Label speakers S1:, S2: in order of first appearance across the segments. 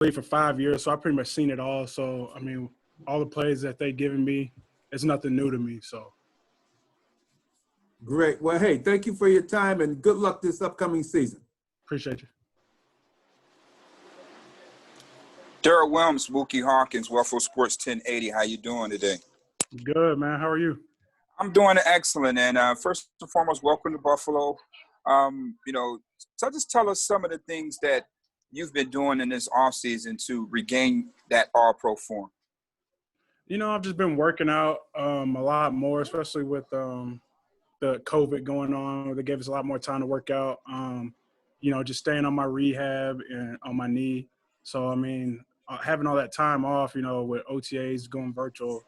S1: league for 5 years, so I pretty much seen it all. So, I mean, all the plays that they've given me, it's nothing new to me. So,
S2: Great. Well, hey, thank you for your time and good luck this upcoming season.
S1: appreciate you.
S3: Daryl Williams, Wookie Hawkins, Waffle Sports 1080. How you doing today?
S1: Good, man. How are you?
S3: I'm doing excellent. And first and foremost, welcome to Buffalo. So just tell us some of the things that you've been doing in this offseason to regain that all-pro form.
S1: I've just been working out a lot more, especially with the COVID going on. They gave us a lot more time to work out. Just staying on my rehab and on my knee. So, I mean, having all that time off, with OTAs going virtual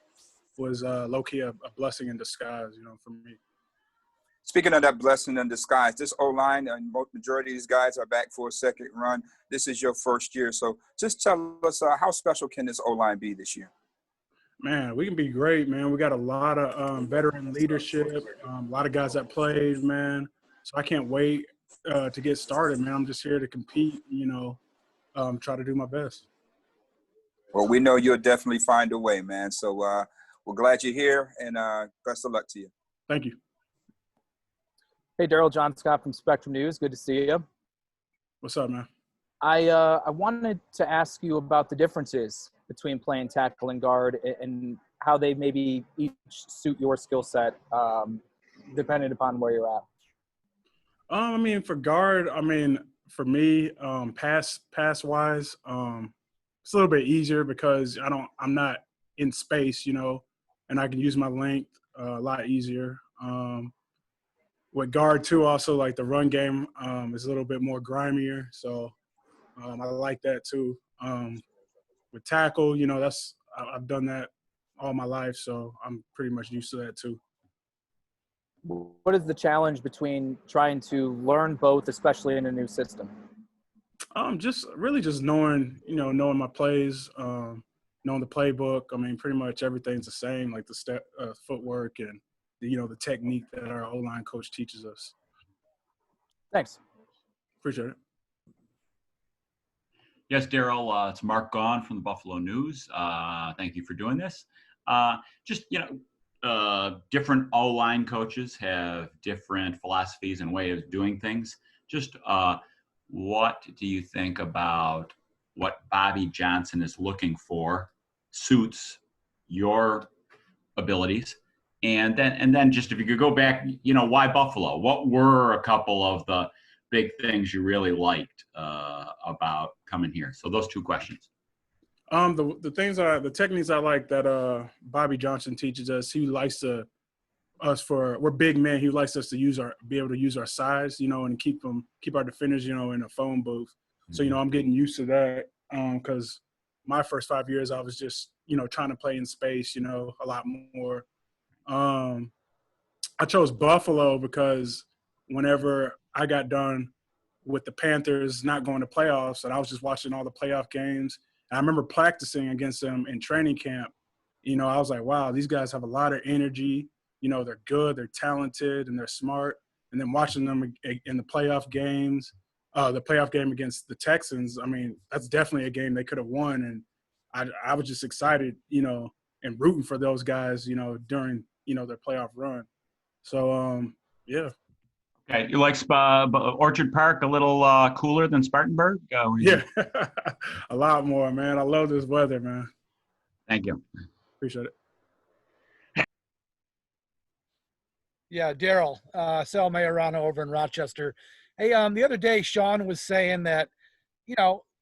S1: was low-key a blessing in disguise, for me.
S3: Speaking of that blessing in disguise, this O-line and majority of these guys are back for a second run. This is your first year. So just tell us how special can this O-line be this year?
S1: Man, we can be great, man. We got a lot of veteran leadership, a lot of guys that played, man. So I can't wait to get started, man. I'm just here to compete, try to do my best.
S3: Well, we know you'll definitely find a way, man. So we're glad you're here, and best of luck to you.
S1: Thank you.
S4: Hey, Daryl, John Scott from Spectrum News. Good to see you.
S1: What's up, man?
S4: I wanted to ask you about the differences between playing tackle and guard and how they maybe each suit your skill set, depending upon where you're at.
S1: I mean, for guard, for me, pass wise, it's a little bit easier because I'm not in space, and I can use my length a lot easier. With guard too, also like the run game is a little bit more grimier, so I like that too. With tackle, I've done that all my life, so I'm pretty much used to that too.
S4: What is the challenge between trying to learn both, especially in a new system?
S1: Just knowing, knowing my plays, knowing the playbook. I mean, pretty much everything's the same, like the step, footwork, and the technique that our O-line coach teaches us.
S4: Thanks.
S1: Appreciate it.
S5: Yes, Daryl, it's Mark Gaughan from the Buffalo News. Thank you for doing this. Different O-line coaches have different philosophies and way of doing things. What do you think about what Bobby Johnson is looking for suits your abilities? And then just if you could go back, why Buffalo? What were a couple of the big things you really liked about coming here? So those two questions.
S1: The techniques I like that Bobby Johnson teaches us. He likes we're big men. He likes us to be able to use our size, and keep our defenders, in a phone booth. So I'm getting used to that because my first 5 years I was just trying to play in space, a lot more. I chose Buffalo because whenever I got done with the Panthers not going to playoffs, and I was just watching all the playoff games, and I remember practicing against them in training camp. I was like, wow, these guys have a lot of energy. They're good, they're talented, and they're smart. And then watching them in the playoff games, the playoff game against the Texans, I mean, that's definitely a game they could have won. And I was just excited, and rooting for those guys, during, their playoff run. So, yeah.
S5: Okay, you like Orchard Park a little cooler than Spartanburg?
S1: Yeah, a lot more, man. I love this weather, man.
S5: Thank you.
S1: Appreciate it.
S6: Yeah, Daryl, Sal Majorano over in Rochester. Hey, the other day, Sean was saying that,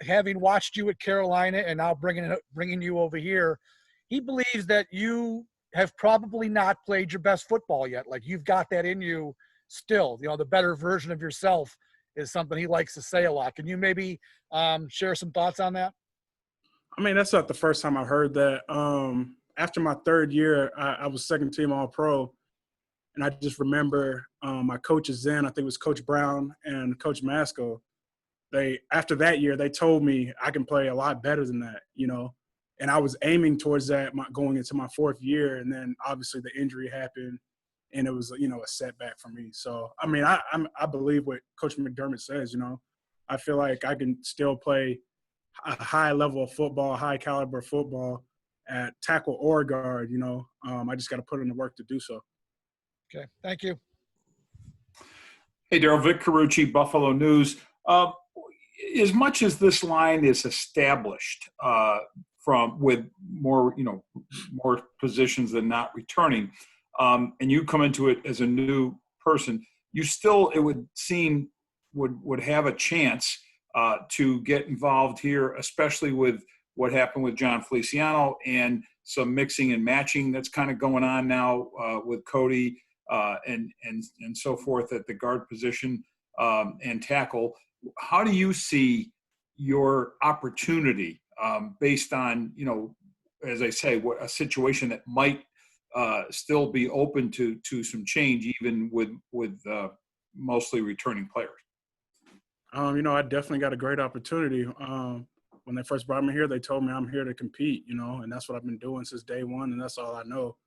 S6: having watched you at Carolina and now bringing you over here, he believes that you have probably not played your best football yet. Like, you've got that in you still. The better version of yourself is something he likes to say a lot. Can you maybe share some thoughts on that?
S1: I mean, that's not the first time I heard that. After my third year, I was second team All-Pro. And I just remember my coaches then, I think it was Coach Brown and Coach Masco, after that year, they told me I can play a lot better than that, And I was aiming towards that going into my fourth year. And then obviously the injury happened, and it was, a setback for me. So, I mean, I believe what Coach McDermott says, I feel like I can still play a high level of football, high caliber football at tackle or guard. I just got to put in the work to do so.
S6: Okay, thank you.
S7: Hey, Daryl, Vic Carucci, Buffalo News. As much as this line is established with more, more positions than not returning, and you come into it as a new person, you still, it would seem, would have a chance to get involved here, especially with what happened with John Feliciano and some mixing and matching that's kind of going on now with Cody and so forth at the guard position and tackle. How do you see your opportunity based on, as I say, what a situation that might still be open to some change, even with mostly returning players?
S1: I definitely got a great opportunity. When they first brought me here, they told me I'm here to compete, and that's what I've been doing since day one, and that's all I know.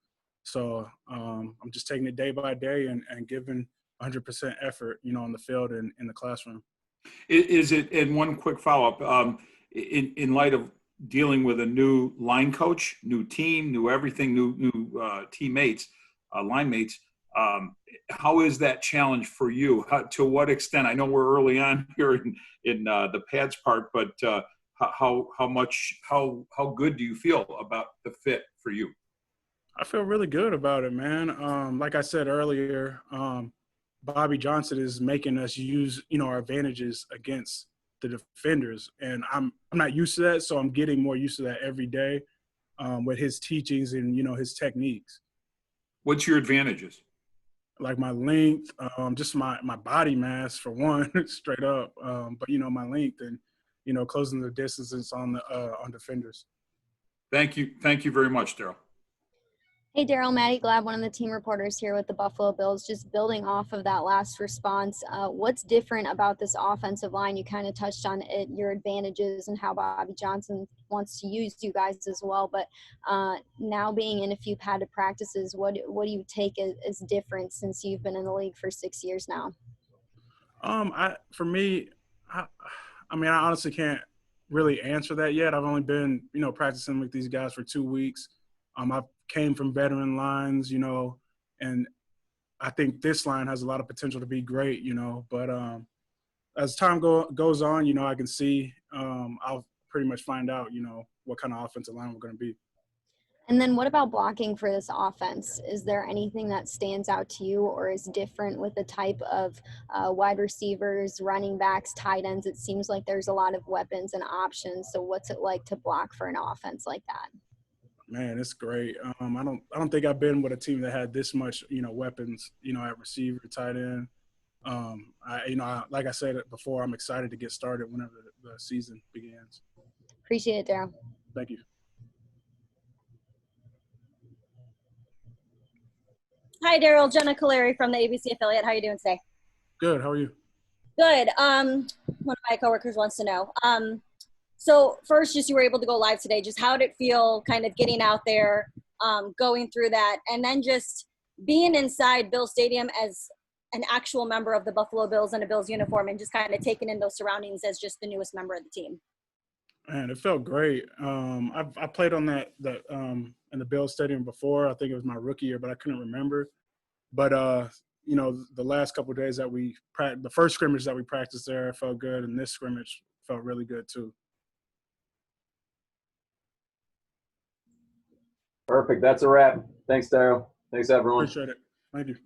S1: So I'm just taking it day by day and giving 100% effort, on the field and in the classroom.
S7: Is it, and one quick follow-up, in light of dealing with a new line coach, new team, new everything, new teammates, line mates, how is that challenge for you? To what extent? I know we're early on here in the pads part, but how good do you feel about the fit for you?
S1: I feel really good about it, man. Like I said earlier, Bobby Johnson is making us use, our advantages against the defenders. And I'm not used to that, so I'm getting more used to that every day with his teachings and, his techniques.
S7: What's your advantages?
S1: Like my length, just my body mass for one, straight up. But, my length and, closing the distances on defenders.
S7: Thank you. Thank you very much, Daryl.
S8: Hey, Daryl, Maddie Glab, one of the team reporters here with the Buffalo Bills. Just building off of that last response, what's different about this offensive line? You kind of touched on it, your advantages and how Bobby Johnson wants to use you guys as well. But now being in a few padded practices, what do you take as different since you've been in the league for 6 years now?
S1: I honestly can't really answer that yet. I've only been, practicing with these guys for 2 weeks. I've came from veteran lines, and I think this line has a lot of potential to be great, but as time goes on, I can see I'll pretty much find out, what kind of offensive line we're going to be.
S8: And then what about blocking for this offense? Is there anything that stands out to you or is different with the type of wide receivers, running backs, tight ends? It seems like there's a lot of weapons and options. So what's it like to block for an offense like that?
S1: Man, it's great. I don't think I've been with a team that had this much, weapons, at receiver, tight end. Like I said before, I'm excited to get started whenever the season begins.
S8: Appreciate it, Daryl.
S1: Thank you.
S9: Hi, Daryl. Jenna Caleri from the ABC affiliate. How are you doing today?
S1: Good. How are you?
S9: Good. One of my coworkers wants to know. So first, just you were able to go live today. Just how did it feel kind of getting out there, going through that, and then just being inside Bill Stadium as an actual member of the Buffalo Bills in a Bills uniform and just kind of taking in those surroundings as just the newest member of the team?
S1: Man, it felt great. I played on that in the Bills Stadium before. I think it was my rookie year, but I couldn't remember. But the last couple of days that the first scrimmage that we practiced there, it felt good, and this scrimmage felt really good too.
S10: Perfect. That's a wrap. Thanks, Daryl. Thanks, everyone.
S1: Appreciate it. Thank you.